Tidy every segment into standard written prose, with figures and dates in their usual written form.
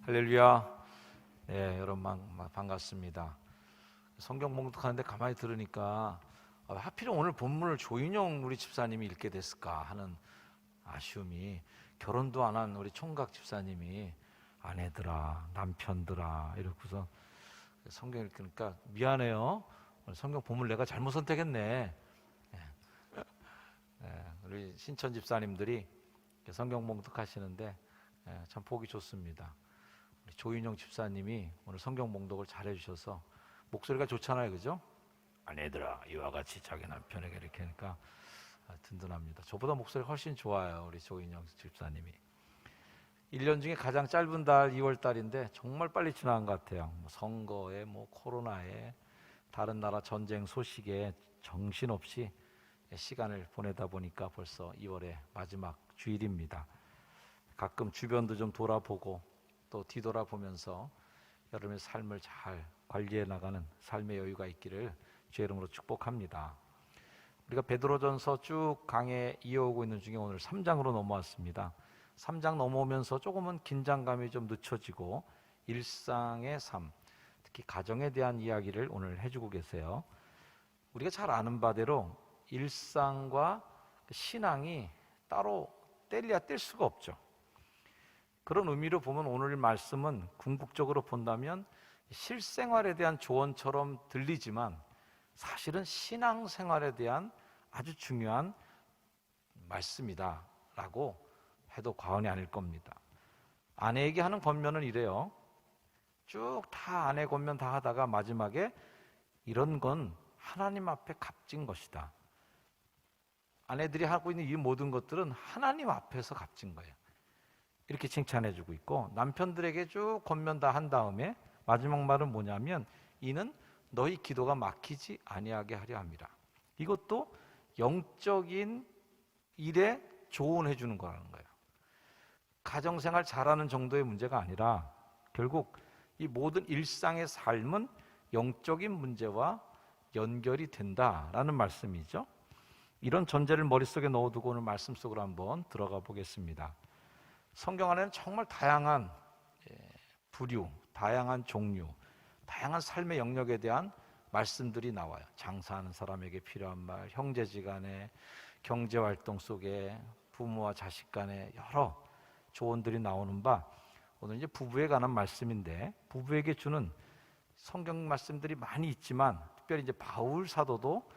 할렐루야. 네, 여러분 반갑습니다. 성경 봉독하는데 가만히 들으니까 하필 오늘 본문을 조인영 우리 집사님이 읽게 됐을까 하는 아쉬움이, 결혼도 안 한 우리 총각 집사님이 아내들아 남편들아 이러고서 성경 읽으니까 미안해요. 성경 본문 내가 잘못 선택했네. 우리 신천 집사님들이 성경 봉독하시는데 참 보기 좋습니다. 우리 조인영 집사님이 오늘 성경 봉독을 잘 해주셔서 목소리가 좋잖아요, 그죠? 아내들아 이와 같이 자기 남편에게 이렇게 하니까 든든합니다. 저보다 목소리가 훨씬 좋아요, 우리 조인영 집사님이. 1년 중에 가장 짧은 달 2월 달인데 정말 빨리 지나간 것 같아요. 선거에 코로나에 다른 나라 전쟁 소식에 정신없이 시간을 보내다 보니까 벌써 2월의 마지막 주일입니다. 가끔 주변도 좀 돌아보고 또 뒤돌아보면서 여러분의 삶을 잘 관리해 나가는 삶의 여유가 있기를 주의 이름으로 축복합니다. 우리가 베드로전서 쭉 강해 이어오고 있는 중에 오늘 3장으로 넘어왔습니다. 3장 넘어오면서 조금은 긴장감이 좀 늦춰지고 일상의 삶, 특히 가정에 대한 이야기를 오늘 해주고 계세요. 우리가 잘 아는 바대로 일상과 신앙이 따로 뗄래야 뗄 수가 없죠. 그런 의미로 보면 오늘 말씀은 궁극적으로 본다면 실생활에 대한 조언처럼 들리지만 사실은 신앙생활에 대한 아주 중요한 말씀이다 라고 해도 과언이 아닐 겁니다. 아내에게 하는 권면은 이래요. 쭉 다 아내 권면 다 하다가 마지막에 이런 건 하나님 앞에 값진 것이다. 아내들이 하고 있는 이 모든 것들은 하나님 앞에서 값진 거예요. 이렇게 칭찬해주고 있고, 남편들에게 쭉 권면 다 한 다음에 마지막 말은 뭐냐면 이는 너희 기도가 막히지 아니하게 하려 함이라. 이것도 영적인 일에 조언해 주는 거라는 거예요. 가정생활 잘하는 정도의 문제가 아니라 결국 이 모든 일상의 삶은 영적인 문제와 연결이 된다라는 말씀이죠. 이런 전제를 머릿속에 넣어두고 오늘 말씀 속으로 한번 들어가 보겠습니다. 성경 안에는 정말 다양한 부류, 다양한 종류, 다양한 삶의 영역에 대한 말씀들이 나와요. 장사하는 사람에게 필요한 말, 형제지간의 경제활동 속에 부모와 자식 간의 여러 조언들이 나오는 바, 오늘 이제 부부에 관한 말씀인데 부부에게 주는 성경 말씀들이 많이 있지만 특별히 이제 바울 사도도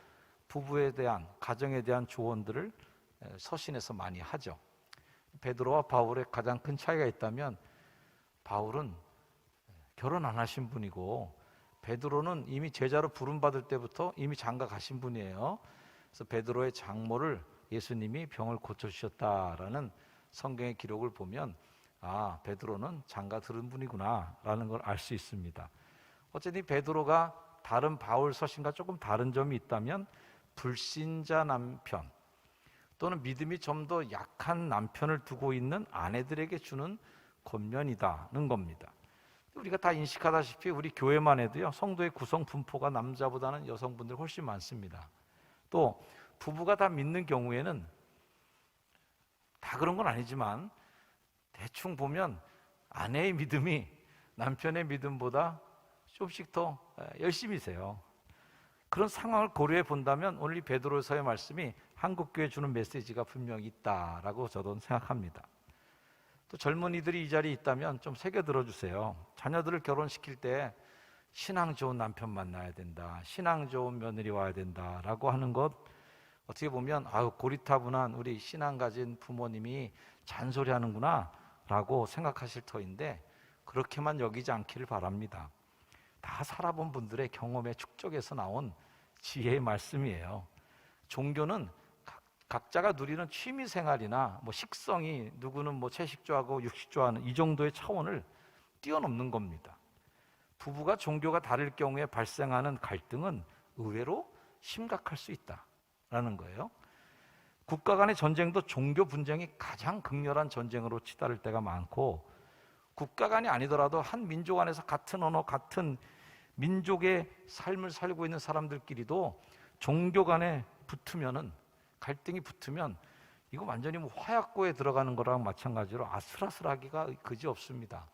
부부에 대한, 가정에 대한 조언들을 서신에서 많이 하죠. 베드로와 바울의 가장 큰 차이가 있다면 바울은 결혼 안 하신 분이고 베드로는 이미 제자로 부름받을 때부터 이미 장가 가신 분이에요. 그래서 베드로의 장모를 예수님이 병을 고쳐주셨다라는 성경의 기록을 보면 베드로는 장가 들은 분이구나 라는 걸 알 수 있습니다. 어쨌든 베드로가 다른 바울 서신과 조금 다른 점이 있다면 불신자 남편 또는 믿음이 좀 더 약한 남편을 두고 있는 아내들에게 주는 권면이다는 겁니다. 우리가 다 인식하다시피 우리 교회만 해도요, 성도의 구성 분포가 남자보다는 여성분들 훨씬 많습니다. 또 부부가 다 믿는 경우에는, 다 그런 건 아니지만 대충 보면 아내의 믿음이 남편의 믿음보다 조금씩 더 열심히세요. 그런 상황을 고려해 본다면 오늘 이 베드로서의 말씀이 한국교회에 주는 메시지가 분명히 있다라고 저도 생각합니다. 또 젊은이들이 이 자리에 있다면 좀 새겨 들어주세요. 자녀들을 결혼시킬 때 신앙 좋은 남편 만나야 된다, 신앙 좋은 며느리 와야 된다라고 하는 것, 어떻게 보면 고리타분한 우리 신앙 가진 부모님이 잔소리하는구나 라고 생각하실 터인데 그렇게만 여기지 않기를 바랍니다. 다 살아본 분들의 경험의 축적에서 나온 지혜의 말씀이에요. 종교는 각자가 누리는 취미생활이나 식성이, 누구는 채식 좋아하고 육식 좋아하는 이 정도의 차원을 뛰어넘는 겁니다. 부부가 종교가 다를 경우에 발생하는 갈등은 의외로 심각할 수 있다라는 거예요. 국가 간의 전쟁도 종교 분쟁이 가장 극렬한 전쟁으로 치달을 때가 많고, 국가 간이 아니더라도 한 민족 안에서 같은 언어, 같은 민족의 삶을 살고 있는 사람들끼리도 종교 간에 붙으면은, 갈등이 붙으면 이거 완전히 화약고에 들어가는 거랑 마찬가지로 아슬아슬하기가 그지없습니다.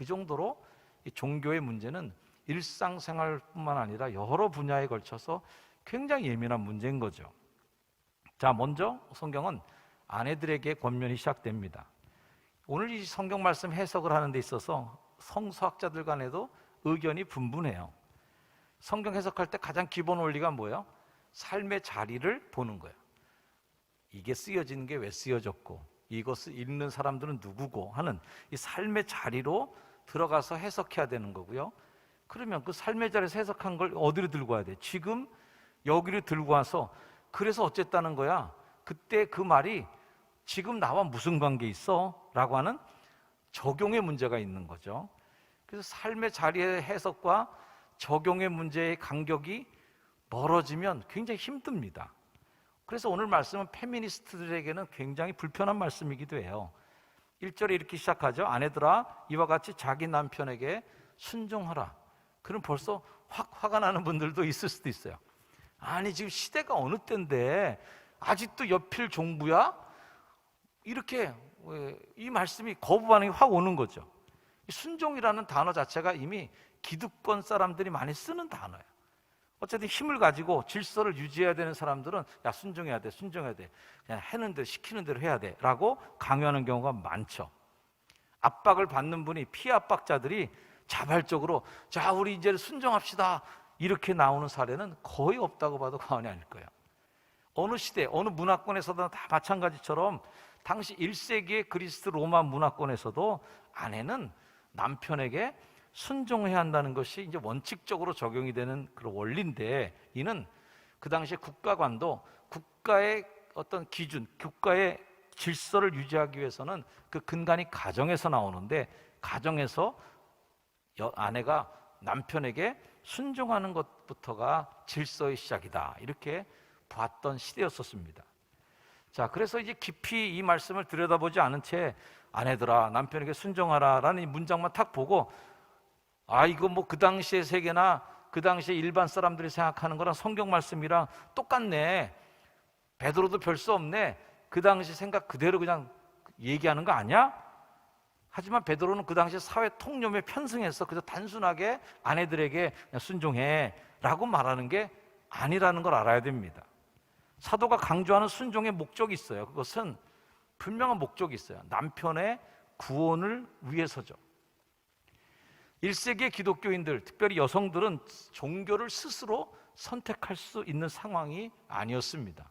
그 정도로 이 종교의 문제는 일상생활뿐만 아니라 여러 분야에 걸쳐서 굉장히 예민한 문제인 거죠. 자, 먼저 성경은 아내들에게 권면이 시작됩니다. 오늘 이 성경 말씀 해석을 하는 데 있어서 성서학자들 간에도 의견이 분분해요. 성경 해석할 때 가장 기본 원리가 뭐예요? 삶의 자리를 보는 거예요. 이게 쓰여진 게 왜 쓰여졌고, 이것을 읽는 사람들은 누구고 하는 이 삶의 자리로 들어가서 해석해야 되는 거고요. 그러면 그 삶의 자리에서 해석한 걸 어디로 들고 와야 돼? 지금 여기를 들고 와서 그래서 어쨌다는 거야? 그때 그 말이 지금 나와 무슨 관계 있어? 라고 하는 적용의 문제가 있는 거죠. 그래서 삶의 자리의 해석과 적용의 문제의 간격이 멀어지면 굉장히 힘듭니다. 그래서 오늘 말씀은 페미니스트들에게는 굉장히 불편한 말씀이기도 해요. 1절에 이렇게 시작하죠. 아내들아 이와 같이 자기 남편에게 순종하라. 그럼 벌써 확 화가 나는 분들도 있을 수도 있어요. 아니 지금 시대가 어느 때인데 아직도 여필 종부야? 이렇게 이 말씀이 거부 반응이 확 오는 거죠. 순종이라는 단어 자체가 이미 기득권 사람들이 많이 쓰는 단어예요. 어쨌든 힘을 가지고 질서를 유지해야 되는 사람들은 야 순종해야 돼, 순종해야 돼, 그냥 하는 대로 시키는 대로 해야 돼 라고 강요하는 경우가 많죠. 압박을 받는 분이 피압박자들이 자발적으로 자 우리 이제 순종합시다 이렇게 나오는 사례는 거의 없다고 봐도 과언이 아닐 거예요. 어느 시대, 어느 문화권에서도 다 마찬가지처럼 당시 1세기의 그리스 로마 문화권에서도 아내는 남편에게 순종해야 한다는 것이 이제 원칙적으로 적용이 되는 그런 원리인데, 이는 그 당시에 국가관도 국가의 어떤 기준, 국가의 질서를 유지하기 위해서는 그 근간이 가정에서 나오는데, 가정에서 아내가 남편에게 순종하는 것부터가 질서의 시작이다 이렇게 봤던 시대였었습니다. 자, 그래서 이제 깊이 이 말씀을 들여다보지 않은 채 아내들아 남편에게 순종하라 라는 이 문장만 탁 보고 아 이거 뭐 그 당시의 세계나 그 당시에 일반 사람들이 생각하는 거랑 성경 말씀이랑 똑같네, 베드로도 별 수 없네, 그 당시 생각 그대로 그냥 얘기하는 거 아니야? 하지만 베드로는 그 당시 사회 통념에 편승해서 그저 단순하게 아내들에게 그냥 순종해 라고 말하는 게 아니라는 걸 알아야 됩니다. 사도가 강조하는 순종의 목적이 있어요. 그것은 분명한 목적이 있어요. 남편의 구원을 위해서죠. 1세기의 기독교인들, 특별히 여성들은 종교를 스스로 선택할 수 있는 상황이 아니었습니다.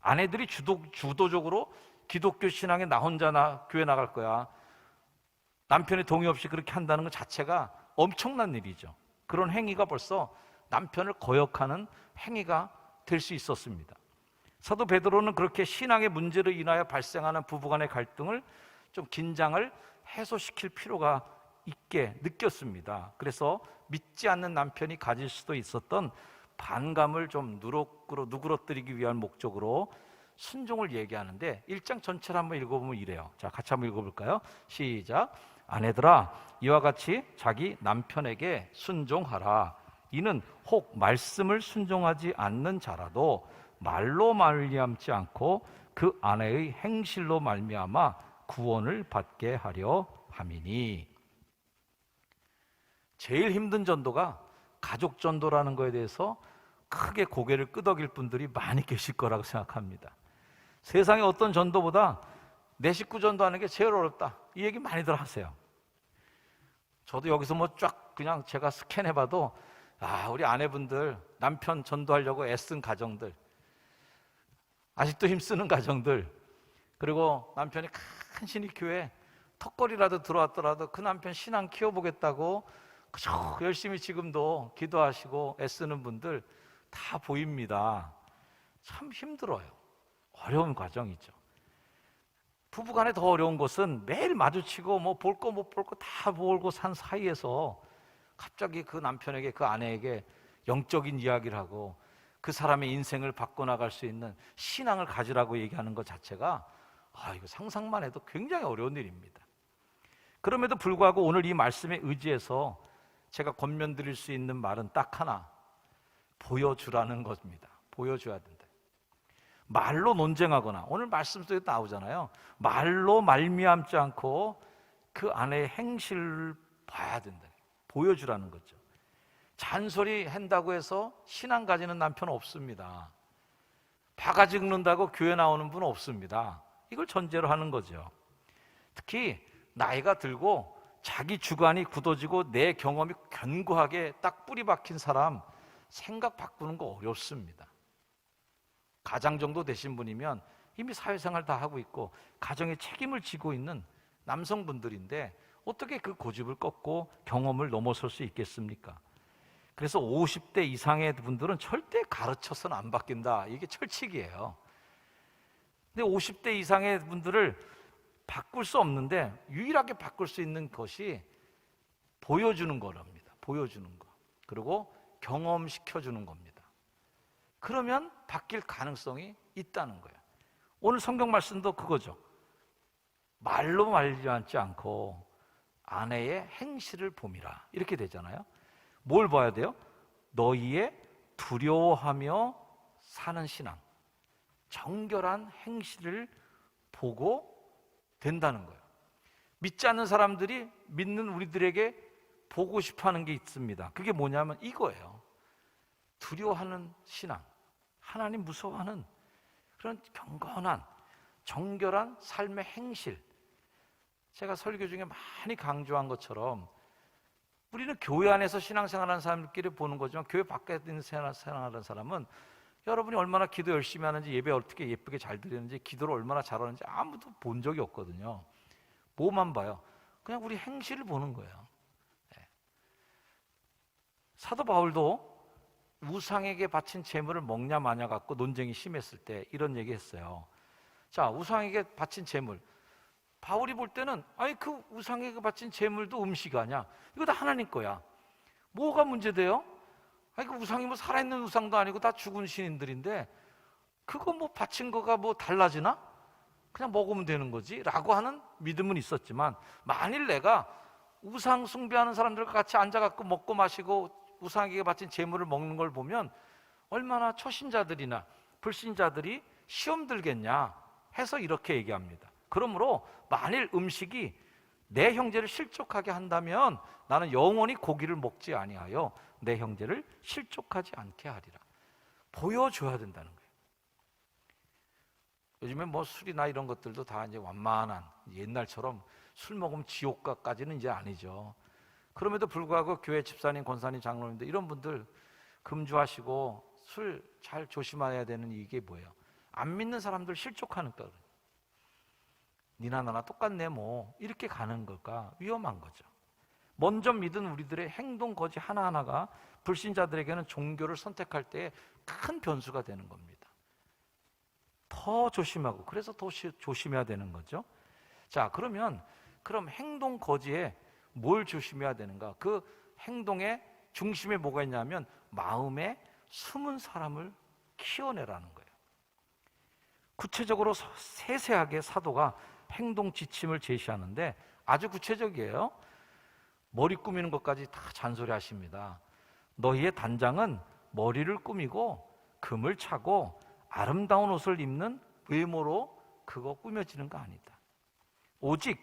아내들이 주도적으로 기독교 신앙에 나 혼자 교회 나갈 거야, 남편의 동의 없이 그렇게 한다는 것 자체가 엄청난 일이죠. 그런 행위가 벌써 남편을 거역하는 행위가 될 수 있었습니다. 사도 베드로는 그렇게 신앙의 문제로 인하여 발생하는 부부간의 갈등을 좀 긴장을 해소시킬 필요가 있게 느꼈습니다. 그래서 믿지 않는 남편이 가질 수도 있었던 반감을 좀 누그러뜨리기 위한 목적으로 순종을 얘기하는데 1장 전체를 한번 읽어보면 이래요. 자, 같이 한번 읽어볼까요? 시작. 아내들아 이와 같이 자기 남편에게 순종하라. 이는 혹 말씀을 순종하지 않는 자라도 말로 말미암지 않고 그 아내의 행실로 말미암아 구원을 받게 하려 함이니. 제일 힘든 전도가 가족 전도라는 거에 대해서 크게 고개를 끄덕일 분들이 많이 계실 거라고 생각합니다. 세상의 어떤 전도보다 내 식구 전도하는 게 제일 어렵다, 이 얘기 많이들 하세요. 저도 여기서 뭐 쫙 그냥 제가 스캔해봐도 우리 아내분들 남편 전도하려고 애쓴 가정들, 아직도 힘쓰는 가정들, 그리고 남편이 간신히 교회 턱걸이라도 들어왔더라도 그 남편 신앙 키워보겠다고 그저 열심히 지금도 기도하시고 애쓰는 분들 다 보입니다. 참 힘들어요. 어려운 과정이죠. 부부간에 더 어려운 것은 매일 마주치고 뭐 볼 거 못 볼 거 다 모으고 산 사이에서 갑자기 그 남편에게, 그 아내에게 영적인 이야기를 하고 그 사람의 인생을 바꿔나갈 수 있는 신앙을 가지라고 얘기하는 것 자체가 이거 상상만 해도 굉장히 어려운 일입니다. 그럼에도 불구하고 오늘 이 말씀에 의지해서 제가 권면드릴 수 있는 말은 딱 하나, 보여주라는 것입니다. 보여줘야 된다. 말로 논쟁하거나, 오늘 말씀 속에 나오잖아요. 말로 말미암지 않고 그 아내의 행실을 봐야 된다. 보여주라는 거죠. 잔소리 한다고 해서 신앙 가지는 남편 없습니다. 바가지 긁는다고 교회 나오는 분 없습니다. 이걸 전제로 하는 거죠. 특히 나이가 들고 자기 주관이 굳어지고 내 경험이 견고하게 딱 뿌리 박힌 사람 생각 바꾸는 거 어렵습니다. 가장 정도 되신 분이면 이미 사회생활 다 하고 있고 가정의 책임을 지고 있는 남성분들인데 어떻게 그 고집을 꺾고 경험을 넘어설 수 있겠습니까? 그래서 50대 이상의 분들은 절대 가르쳐서는 안 바뀐다. 이게 철칙이에요. 근데 50대 이상의 분들을 바꿀 수 없는데 유일하게 바꿀 수 있는 것이 보여주는 거랍니다. 보여주는 거. 그리고 경험시켜주는 겁니다. 그러면 바뀔 가능성이 있다는 거예요. 오늘 성경 말씀도 그거죠. 말로 말지 않고 아내의 행실을 봄이라 이렇게 되잖아요. 뭘 봐야 돼요? 너희의 두려워하며 사는 신앙, 정결한 행실을 보고 된다는 거예요. 믿지 않는 사람들이 믿는 우리들에게 보고 싶어하는 게 있습니다. 그게 뭐냐면 이거예요. 두려워하는 신앙, 하나님 무서워하는 그런 경건한 정결한 삶의 행실. 제가 설교 중에 많이 강조한 것처럼 우리는 교회 안에서 신앙생활하는 사람들끼리 보는 거지만 교회 밖에 있는 생활하는 사람은 여러분이 얼마나 기도 열심히 하는지, 예배 어떻게 예쁘게 잘 드리는지, 기도를 얼마나 잘하는지 아무도 본 적이 없거든요. 뭐만 봐요? 그냥 우리 행실을 보는 거예요. 네. 사도 바울도 우상에게 바친 제물을 먹냐 마냐 갖고 논쟁이 심했을 때 이런 얘기 했어요. 자, 우상에게 바친 제물, 바울이 볼 때는 아니 그 우상에게 바친 제물도 음식 아니야, 이거 다 하나님 거야. 뭐가 문제돼요? 아니 그 우상이 뭐 살아있는 우상도 아니고 다 죽은 신인들인데 그거 뭐 바친 거가 뭐 달라지나? 그냥 먹으면 되는 거지 라고 하는 믿음은 있었지만, 만일 내가 우상 숭배하는 사람들과 같이 앉아갖고 먹고 마시고 우상에게 바친 제물을 먹는 걸 보면 얼마나 초신자들이나 불신자들이 시험 들겠냐 해서 이렇게 얘기합니다. 그러므로 만일 음식이 내 형제를 실족하게 한다면 나는 영원히 고기를 먹지 아니하여 내 형제를 실족하지 않게 하리라. 보여줘야 된다는 거예요. 요즘에 뭐 술이나 이런 것들도 다 이제 완만한, 옛날처럼 술 먹으면 지옥가까지는 이제 아니죠. 그럼에도 불구하고 교회 집사님, 권사님, 장로님들 이런 분들 금주하시고 술 잘 조심해야 되는 이게 뭐예요? 안 믿는 사람들 실족하는 거예요. 니나 나나 똑같네 뭐 이렇게 가는 걸까? 위험한 거죠. 먼저 믿은 우리들의 행동 거지 하나하나가 불신자들에게는 종교를 선택할 때 큰 변수가 되는 겁니다. 더 조심하고, 그래서 더 조심해야 되는 거죠. 자, 그럼 행동 거지에 뭘 조심해야 되는가? 그 행동의 중심에 뭐가 있냐면 마음에 숨은 사람을 키워내라는 거예요. 구체적으로 세세하게 사도가 행동 지침을 제시하는데 아주 구체적이에요. 머리 꾸미는 것까지 다 잔소리하십니다. 너희의 단장은 머리를 꾸미고 금을 차고 아름다운 옷을 입는 외모로 그거 꾸며지는 거 아니다. 오직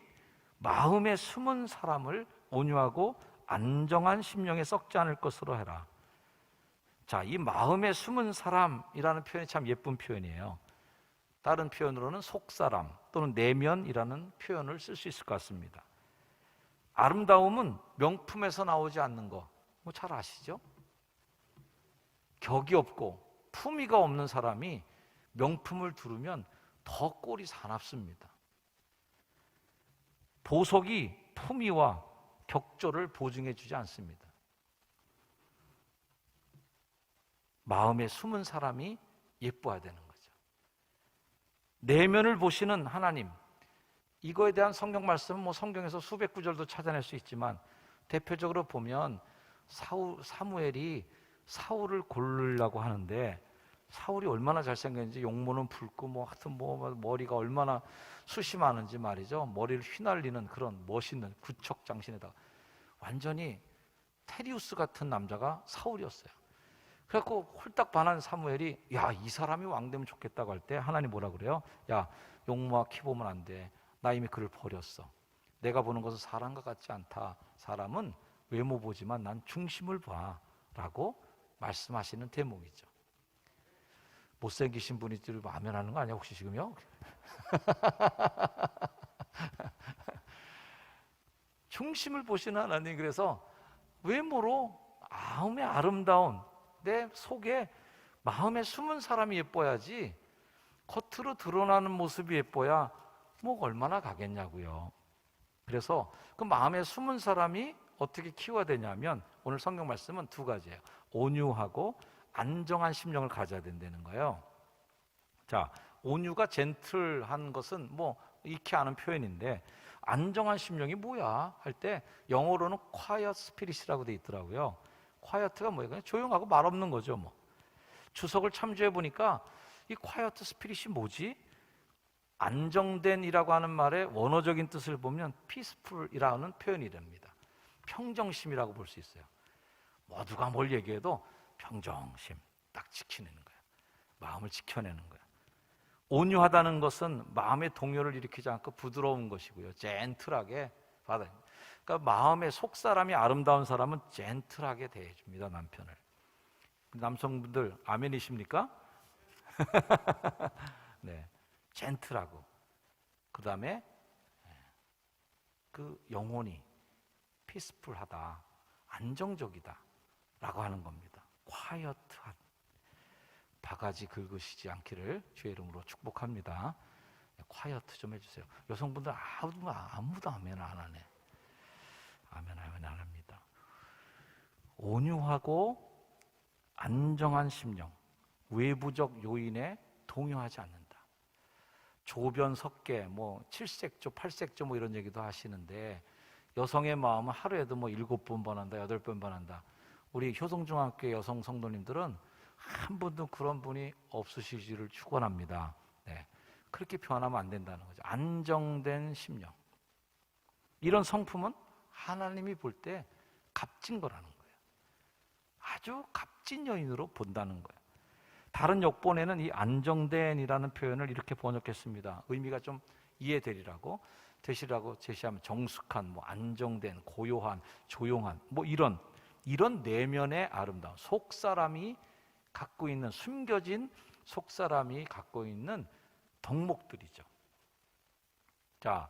마음에 숨은 사람을 온유하고 안정한 심령에 썩지 않을 것으로 해라. 자, 이 마음에 숨은 사람이라는 표현이 참 예쁜 표현이에요. 다른 표현으로는 속사람 또는 내면이라는 표현을 쓸 수 있을 것 같습니다. 아름다움은 명품에서 나오지 않는 거, 뭐 잘 아시죠? 격이 없고 품위가 없는 사람이 명품을 두르면 더 꼴이 사납습니다. 보석이 품위와 격조를 보증해 주지 않습니다. 마음에 숨은 사람이 예뻐야 되는 거죠. 내면을 보시는 하나님, 이거에 대한 성경 말씀은 뭐 성경에서 수백 구절도 찾아낼 수 있지만 대표적으로 보면 사무엘이 사울을 고르려고 하는데 사울이 얼마나 잘생겼는지, 용모는 붉고 뭐 하여튼 뭐 머리가 얼마나 숱이 많은지 말이죠. 머리를 휘날리는 그런 멋있는 구척장신에다가 완전히 테리우스 같은 남자가 사울이었어요. 그래갖고 홀딱 반한 사무엘이 야, 이 사람이 왕 되면 좋겠다고 할 때 하나님 뭐라 그래요? 야, 용모와 키 보면 안 돼. 나 이미 그를 버렸어. 내가 보는 것은 사람과 같지 않다. 사람은 외모 보지만 난 중심을 봐 라고 말씀하시는 대목이죠. 못생기신 분이 마음에 나는 거 아니야 혹시 지금요? 중심을 보시는 하나님, 그래서 외모로 마음의 아름다운 내 속에 마음에 숨은 사람이 예뻐야지 겉으로 드러나는 모습이 예뻐야 뭐 얼마나 가겠냐고요. 그래서 그 마음에 숨은 사람이 어떻게 키워야 되냐면 오늘 성경 말씀은 두 가지예요. 온유하고 안정한 심령을 가져야 된다는 거예요. 자, 온유가 젠틀한 것은 뭐 익히 아는 표현인데 안정한 심령이 뭐야 할 때 영어로는 quiet spirit이라고 돼 있더라고요. quiet가 뭐예요? 그냥 조용하고 말 없는 거죠. 뭐 주석을 참조해 보니까 이 quiet spirit이 뭐지? 안정된이라고 하는 말의 원어적인 뜻을 보면 peaceful이라는 표현이 됩니다. 평정심이라고 볼 수 있어요. 모두가 뭘 얘기해도 평정심 딱 지켜내는 거예요. 마음을 지켜내는 거예요. 온유하다는 것은 마음의 동요를 일으키지 않고 부드러운 것이고요. 젠틀하게 받아요. 그러니까 마음의 속사람이 아름다운 사람은 젠틀하게 대해줍니다. 남편을. 남성분들 아멘이십니까? 네, 젠틀하고 그 다음에 그 영혼이 피스풀하다, 안정적이다 라고 하는 겁니다. quiet한, 바가지 긁으시지 않기를 주의 이름으로 축복합니다. quiet 좀 해주세요. 여성분들 아무도 아멘 안 하네. 아멘 안 합니다. 온유하고 안정한 심령, 외부적 요인에 동요하지 않는다. 조변 석계, 뭐 7색조, 8색조 뭐 이런 얘기도 하시는데 여성의 마음은 하루에도 뭐 7번 반한다, 8번 반한다. 우리 효성중학교 여성 성도님들은 한 분도 그런 분이 없으시기를 축원합니다. 네, 그렇게 표현하면 안 된다는 거죠. 안정된 심령. 이런 성품은 하나님이 볼 때 값진 거라는 거예요. 아주 값진 여인으로 본다는 거예요. 다른 역본에는 이 안정된이라는 표현을 이렇게 번역했습니다. 의미가 좀 이해되리라고 제시하면 정숙한, 뭐 안정된, 고요한, 조용한, 뭐 이런 내면의 아름다움, 속 사람이 갖고 있는, 숨겨진 속 사람이 갖고 있는 덕목들이죠. 자,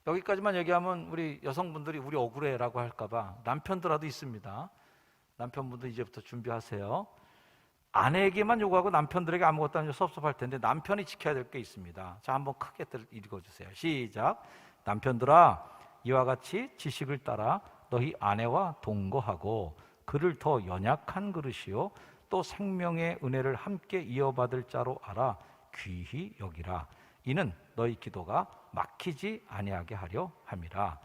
여기까지만 얘기하면 우리 여성분들이 우리 억울해라고 할까봐 남편들라도 있습니다. 남편분들 이제부터 준비하세요. 아내에게만 요구하고 남편들에게 아무것도 안 해서 섭섭할 텐데 남편이 지켜야 될 게 있습니다. 자, 한번 크게 읽어주세요. 시작. 남편들아, 이와 같이 지식을 따라 너희 아내와 동거하고 그를 더 연약한 그릇이요 또 생명의 은혜를 함께 이어받을 자로 알아 귀히 여기라. 이는 너희 기도가 막히지 아니하게 하려 함이라.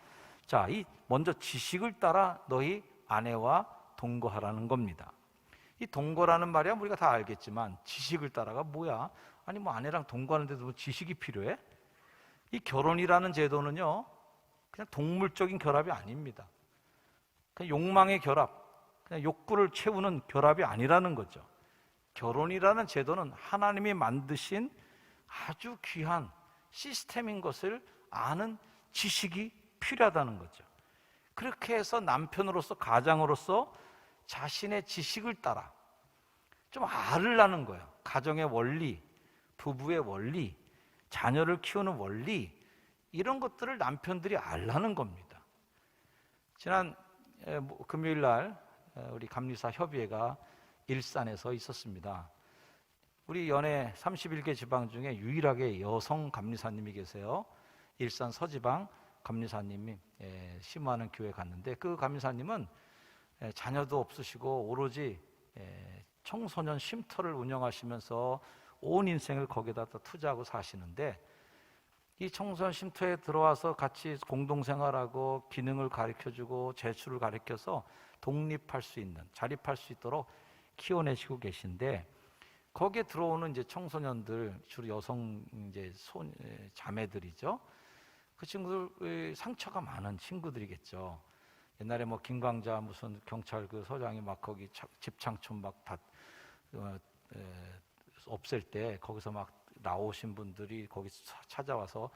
자, 이 먼저 지식을 따라 너희 아내와 동거하라는 겁니다. 이 동거라는 말이야 우리가 다 알겠지만 지식을 따라가 뭐야? 아니 뭐 아내랑 동거하는데도 뭐 지식이 필요해? 이 결혼이라는 제도는요 그냥 동물적인 결합이 아닙니다. 그냥 욕망의 결합, 그냥 욕구를 채우는 결합이 아니라는 거죠. 결혼이라는 제도는 하나님이 만드신 아주 귀한 시스템인 것을 아는 지식이 필요하다는 거죠. 그렇게 해서 남편으로서, 가장으로서 자신의 지식을 따라 좀 알으려는 거예요. 가정의 원리, 부부의 원리, 자녀를 키우는 원리, 이런 것들을 남편들이 알라는 겁니다. 지난 금요일 날 우리 감리사 협의회가 일산에서 있었습니다. 우리 연해 31개 지방 중에 유일하게 여성 감리사님이 계세요. 일산 서지방 감리사님이 심호하는 교회 갔는데 그 감리사님은 자녀도 없으시고 오로지 청소년 쉼터를 운영하시면서 온 인생을 거기다 투자하고 사시는데 이 청소년 쉼터에 들어와서 같이 공동생활하고 기능을 가르쳐주고 재수를 가르쳐서 독립할 수 있는, 자립할 수 있도록 키워내시고 계신데 거기에 들어오는 이제 청소년들 주로 여성 이제 자매들이죠. 그 친구들 상처가 많은 친구들이겠죠. 옛날에 뭐 김광자 무슨 경찰 그 서장이 막 거기 집창촌 막 다 없앨 때 거기서 막 나오신 분들이 거기 찾아와서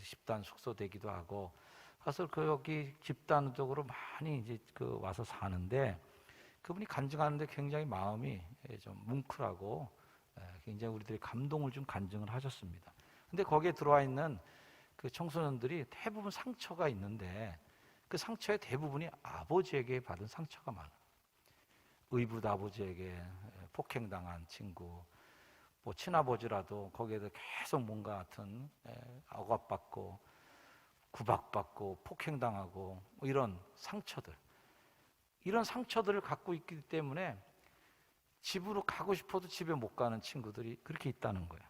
집단 숙소되기도 하고 가서 여기 집단적으로 많이 이제 와서 사는데, 그분이 간증하는데 굉장히 마음이 좀 뭉클하고 굉장히 우리들이 감동을 좀 간증을 하셨습니다. 근데 거기에 들어와 있는 그 청소년들이 대부분 상처가 있는데, 그 상처의 대부분이 아버지에게 받은 상처가 많아요. 의붓 아버지에게 폭행당한 친구, 뭐 친아버지라도 거기에도 계속 뭔가 같은 억압받고 구박받고 폭행당하고 뭐 이런 상처들, 이런 상처들을 갖고 있기 때문에 집으로 가고 싶어도 집에 못 가는 친구들이 그렇게 있다는 거예요.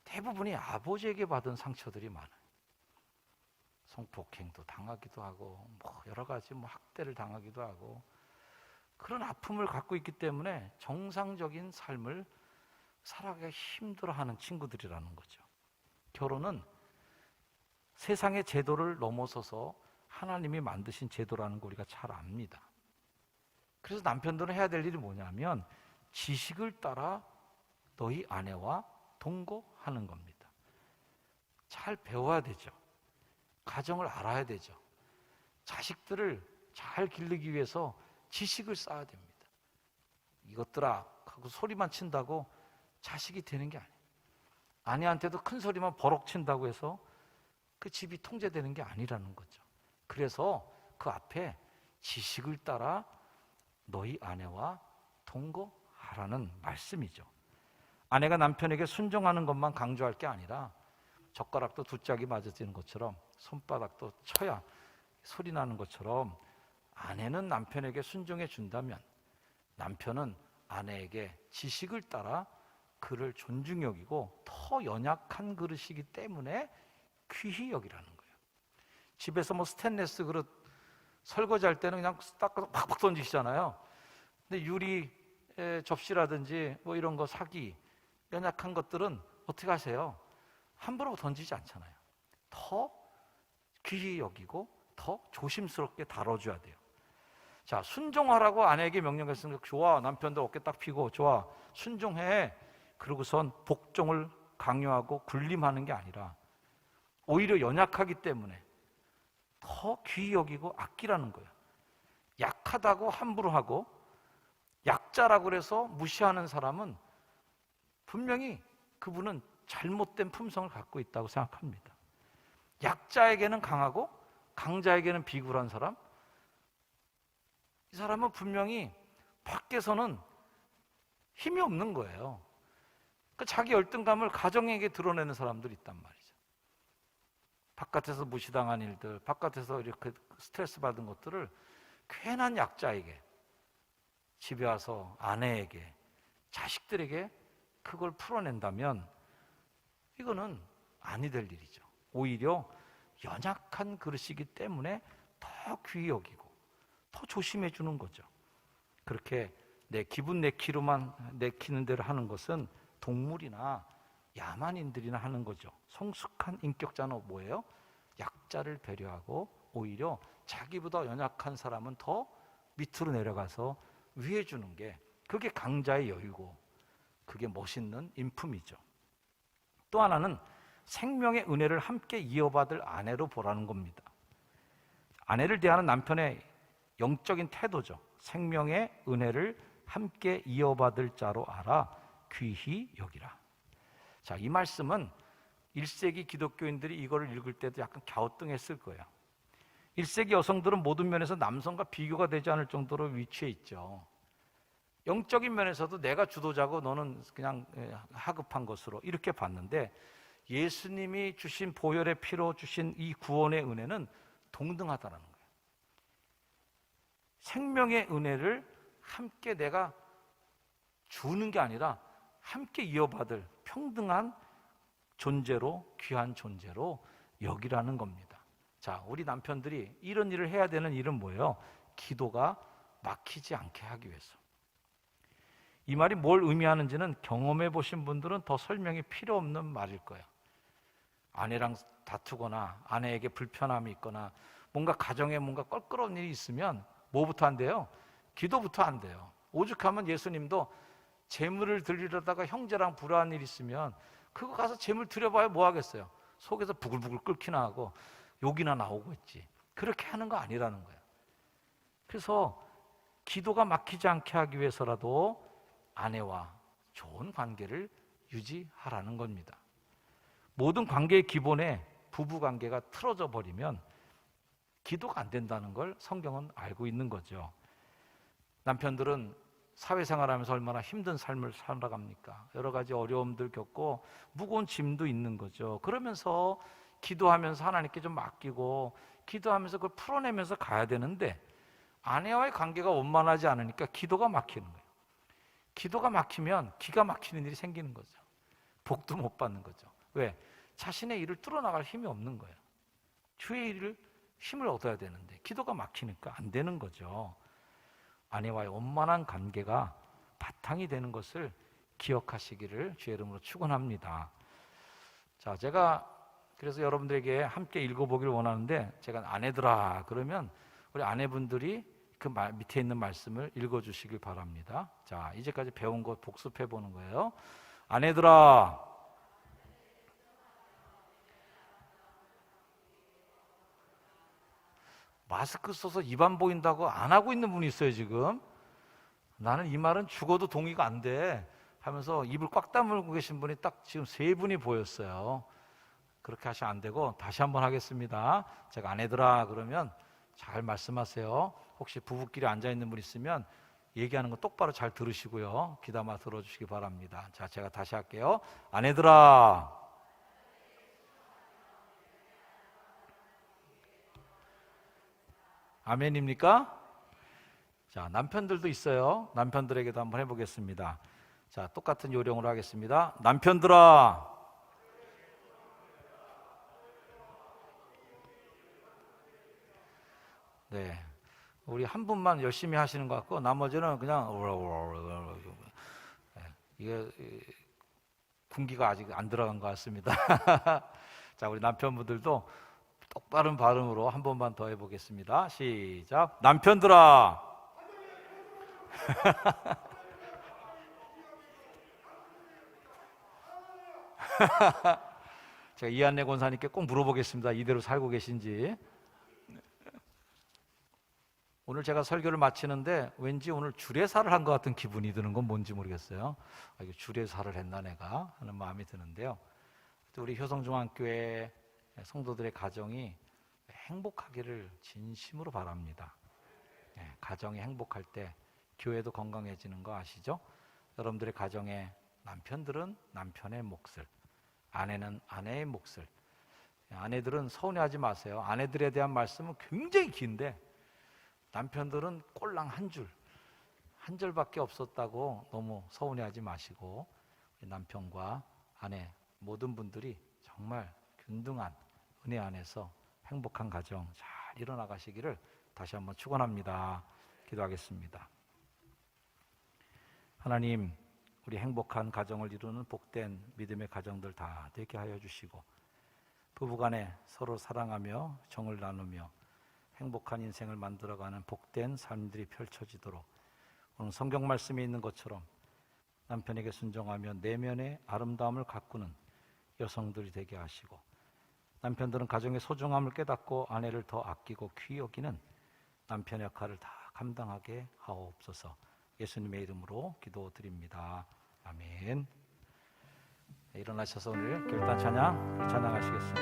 대부분이 아버지에게 받은 상처들이 많아요. 성폭행도 당하기도 하고 뭐 여러 가지 뭐 학대를 당하기도 하고, 그런 아픔을 갖고 있기 때문에 정상적인 삶을 살아가기 힘들어하는 친구들이라는 거죠. 결혼은 세상의 제도를 넘어서서 하나님이 만드신 제도라는 거 우리가 잘 압니다. 그래서 남편들은 해야 될 일이 뭐냐면 지식을 따라 너희 아내와 동거하는 겁니다. 잘 배워야 되죠. 가정을 알아야 되죠. 자식들을 잘 기르기 위해서 지식을 쌓아야 됩니다. 이것들아 하고 소리만 친다고 자식이 되는 게 아니에요. 아내한테도 큰 소리만 버럭 친다고 해서 그 집이 통제되는 게 아니라는 거죠. 그래서 그 앞에 지식을 따라 너희 아내와 동거하라는 말씀이죠. 아내가 남편에게 순종하는 것만 강조할 게 아니라 젓가락도 두 짝이 맞아지는 것처럼 손바닥도 쳐야 소리 나는 것처럼 아내는 남편에게 순종해 준다면 남편은 아내에게 지식을 따라 그를 존중히 여기고 더 연약한 그릇이기 때문에 귀히 여기라는 거예요. 집에서 뭐 스테인리스 그릇 설거지할 때는 그냥 닦아서 팍팍 던지시잖아요. 근데 유리 접시라든지 뭐 이런 거 사기 연약한 것들은 어떻게 하세요? 함부로 던지지 않잖아요. 더 귀히 여기고 더 조심스럽게 다뤄줘야 돼요. 자, 순종하라고 아내에게 명령했으니까 좋아, 남편도 어깨 딱 펴고 좋아, 순종해. 그러고선 복종을 강요하고 군림하는 게 아니라 오히려 연약하기 때문에 더 귀히 여기고 아끼라는 거예요. 약하다고 함부로 하고 약자라고 그래서 무시하는 사람은 분명히 그분은 잘못된 품성을 갖고 있다고 생각합니다. 약자에게는 강하고 강자에게는 비굴한 사람, 이 사람은 분명히 밖에서는 힘이 없는 거예요. 그러니까 자기 열등감을 가정에게 드러내는 사람들이 있단 말이죠. 바깥에서 무시당한 일들, 바깥에서 이렇게 스트레스 받은 것들을 괜한 약자에게, 집에 와서 아내에게, 자식들에게 그걸 풀어낸다면 이거는 아니 될 일이죠. 오히려 연약한 그릇이기 때문에 더 귀히 여기고 더 조심해 주는 거죠. 그렇게 내 기분 내키로만 내키는 대로 하는 것은 동물이나 야만인들이나 하는 거죠. 성숙한 인격자는 뭐예요? 약자를 배려하고 오히려 자기보다 연약한 사람은 더 밑으로 내려가서 위해 주는 게, 그게 강자의 여유고 그게 멋있는 인품이죠. 또 하나는 생명의 은혜를 함께 이어받을 아내로 보라는 겁니다. 아내를 대하는 남편의 영적인 태도죠. 생명의 은혜를 함께 이어받을 자로 알아 귀히 여기라. 자, 이 말씀은 1세기 기독교인들이 이걸 읽을 때도 약간 갸우뚱했을 거예요. 1세기 여성들은 모든 면에서 남성과 비교가 되지 않을 정도로 위치해 있죠. 영적인 면에서도 내가 주도자고 너는 그냥 하급한 것으로 이렇게 봤는데, 예수님이 주신 보혈의 피로 주신 이 구원의 은혜는 동등하다는 거예요. 생명의 은혜를 함께 내가 주는 게 아니라 함께 이어받을 평등한 존재로, 귀한 존재로 여기라는 겁니다. 자, 우리 남편들이 이런 일을 해야 되는 일은 뭐예요? 기도가 막히지 않게 하기 위해서. 이 말이 뭘 의미하는지는 경험해 보신 분들은 더 설명이 필요 없는 말일 거예요. 아내랑 다투거나 아내에게 불편함이 있거나 뭔가 가정에 뭔가 껄끄러운 일이 있으면 뭐부터 안 돼요? 기도부터 안 돼요. 오죽하면 예수님도 재물을 드리려다가 형제랑 불화한 일 있으면 그거 가서 재물 드려봐야 뭐 하겠어요? 속에서 부글부글 끓기나 하고 욕이나 나오고 있지. 그렇게 하는 거 아니라는 거예요. 그래서 기도가 막히지 않게 하기 위해서라도 아내와 좋은 관계를 유지하라는 겁니다. 모든 관계의 기본에 부부 관계가 틀어져 버리면 기도가 안 된다는 걸 성경은 알고 있는 거죠. 남편들은 사회생활하면서 얼마나 힘든 삶을 살아갑니까? 여러 가지 어려움들 겪고 무거운 짐도 있는 거죠. 그러면서 기도하면서 하나님께 좀 맡기고 기도하면서 그걸 풀어내면서 가야 되는데 아내와의 관계가 원만하지 않으니까 기도가 막히는 거예요. 기도가 막히면 기가 막히는 일이 생기는 거죠. 복도 못 받는 거죠. 왜? 자신의 일을 뚫어나갈 힘이 없는 거예요. 주의 일을 힘을 얻어야 되는데 기도가 막히니까 안 되는 거죠. 아내와의 원만한 관계가 바탕이 되는 것을 기억하시기를 주의 이름으로 축원합니다. 자, 제가 그래서 여러분들에게 함께 읽어보기를 원하는데 제가 아내들아 그러면 우리 아내분들이 그 밑에 있는 말씀을 읽어주시길 바랍니다. 자, 이제까지 배운 것 복습해 보는 거예요. 아내들아, 마스크 써서 입 안 보인다고 안 하고 있는 분이 있어요 지금. 나는 이 말은 죽어도 동의가 안 돼 하면서 입을 꽉 다물고 계신 분이 딱 지금 3분이 보였어요. 그렇게 하시면 안 되고 다시 한번 하겠습니다. 제가 아내들아 그러면 잘 말씀하세요. 혹시 부부끼리 앉아있는 분 있으면 얘기하는 거 똑바로 잘 들으시고요. 귀담아 들어주시기 바랍니다. 자, 제가 다시 할게요. 아내들아, 아멘입니까? 자, 남편들도 있어요. 남편들에게도 한번 해보겠습니다. 자, 똑같은 요령으로 하겠습니다. 남편들아, 네, 우리 한 분만 열심히 하시는 것 같고 나머지는 그냥 이게 군기가 아직 안 들어간 것 같습니다. 자, 우리 남편분들도 똑바른 발음으로 한 번만 더 해보겠습니다. 시작. 남편들아, 제가 이한내 권사님께 꼭 물어보겠습니다. 이대로 살고 계신지. 오늘 제가 설교를 마치는데 왠지 오늘 주례사를 한 것 같은 기분이 드는 건 뭔지 모르겠어요. 이거 주례사를 했나 내가 하는 마음이 드는데요. 우리 효성중앙교회 성도들의 가정이 행복하기를 진심으로 바랍니다. 가정이 행복할 때 교회도 건강해지는 거 아시죠? 여러분들의 가정에 남편들은 남편의 몫을, 아내는 아내의 몫을. 아내들은 서운해하지 마세요. 아내들에 대한 말씀은 굉장히 긴데 남편들은 꼴랑 한 절밖에 없었다고 너무 서운해하지 마시고 남편과 아내 모든 분들이 정말 균등한 은혜 안에서 행복한 가정 잘 이뤄나가시기를 다시 한번 축원합니다. 기도하겠습니다. 하나님, 우리 행복한 가정을 이루는 복된 믿음의 가정들 다 되게 하여 주시고 부부간에 서로 사랑하며 정을 나누며 행복한 인생을 만들어가는 복된 삶들이 펼쳐지도록 오늘 성경 말씀에 있는 것처럼 남편에게 순종하며 내면의 아름다움을 가꾸는 여성들이 되게 하시고 남편들은 가정의 소중함을 깨닫고 아내를 더 아끼고 귀히 여기는 남편의 역할을 다 감당하게 하옵소서. 예수님의 이름으로 기도드립니다. 아멘. 일어나셔서 오늘 결단 찬양 찬양하시겠습니다.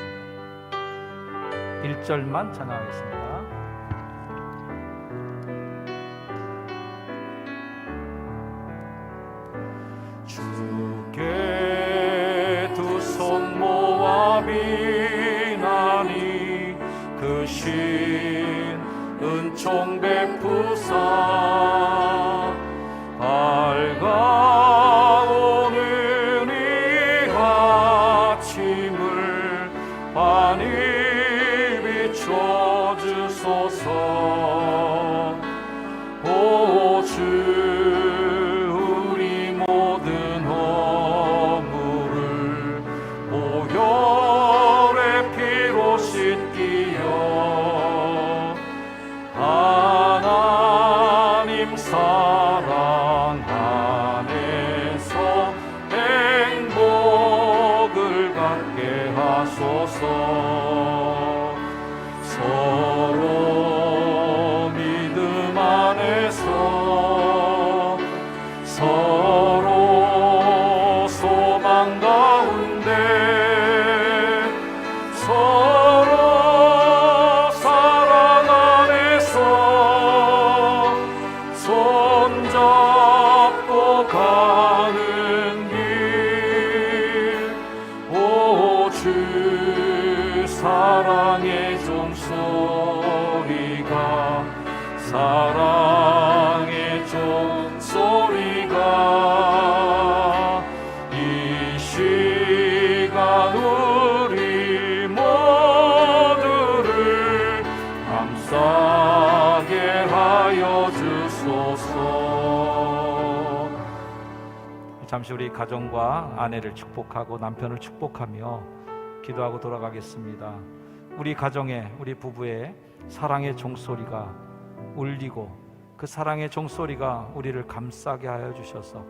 1절만 찬양하겠습니다. 주께 두 손 모아 비나니 그 신 은총 베푸사 밝아오는 이 아침을 환히 비춰주소서. 오 주 우리 모든 허물을 보혈의 피로 씻기어 하나님 사랑 안에서 행복을 갖게 하소서. 서로 믿음 안에서 서로 소망 가운데 서로 사랑 안에서 손잡고 가는 길 오 주 사랑의 종소리가 사랑의 종소리가 이 시간 우리 모두를 감싸게 하여 주소서. 잠시 우리 가정과 아내를 축복하고 남편을 축복하며 기도하고 돌아가겠습니다. 우리 가정에 우리 부부의 사랑의 종소리가 울리고 그 사랑의 종소리가 우리를 감싸게 하여 주셔서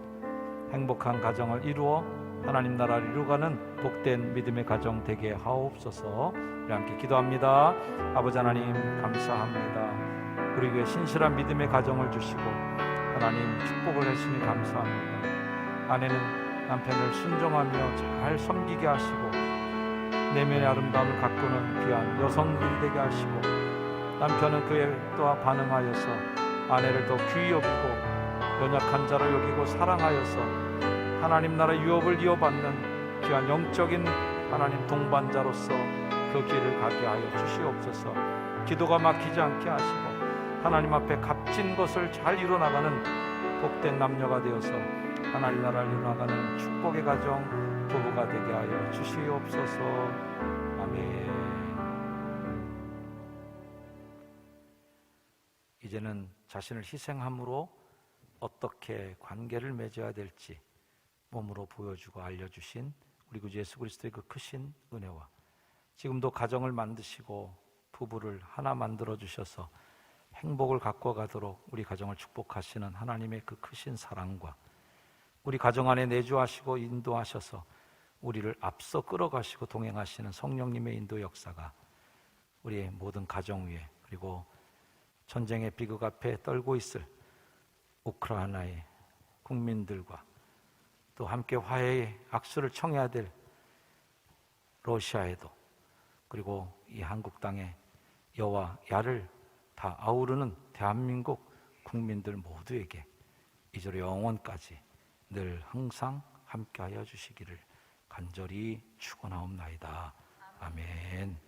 행복한 가정을 이루어 하나님 나라를 이루어가는 복된 믿음의 가정 되게 하옵소서. 우리 함께 기도합니다. 아버지 하나님 감사합니다. 우리 교회 신실한 믿음의 가정을 주시고 하나님 축복을 해주시니 감사합니다. 아내는 남편을 순종하며 잘 섬기게 하시고 내면의 아름다움을 가꾸는 귀한 여성들이 되게 하시고 남편은 그에 또한 반응하여서 아내를 더 귀히 여기고 연약한 자로 여기고 사랑하여서 하나님 나라 유업을 이어받는 귀한 영적인 하나님 동반자로서 그 길을 가게 하여 주시옵소서. 기도가 막히지 않게 하시고 하나님 앞에 값진 것을 잘 이뤄나가는 복된 남녀가 되어서 하나님 나라를 이뤄나가는 축복의 가정 부부가 되게 하여 주시옵소서. 아멘. 이제는 자신을 희생함으로 어떻게 관계를 맺어야 될지 몸으로 보여주고 알려주신 우리 구주 예수 그리스도의 그 크신 은혜와 지금도 가정을 만드시고 부부를 하나 만들어 주셔서 행복을 갖고 가도록 우리 가정을 축복하시는 하나님의 그 크신 사랑과 우리 가정 안에 내주하시고 인도하셔서 우리를 앞서 끌어가시고 동행하시는 성령님의 인도 역사가 우리의 모든 가정 위에 그리고 전쟁의 비극 앞에 떨고 있을 우크라이나의 국민들과 또 함께 화해의 악수를 청해야 될 러시아에도 그리고 이 한국 땅에 여와 야를 다 아우르는 대한민국 국민들 모두에게 이제로 영원까지 늘 항상 함께하여 주시기를 간절히 축원하옵나이다. 아멘.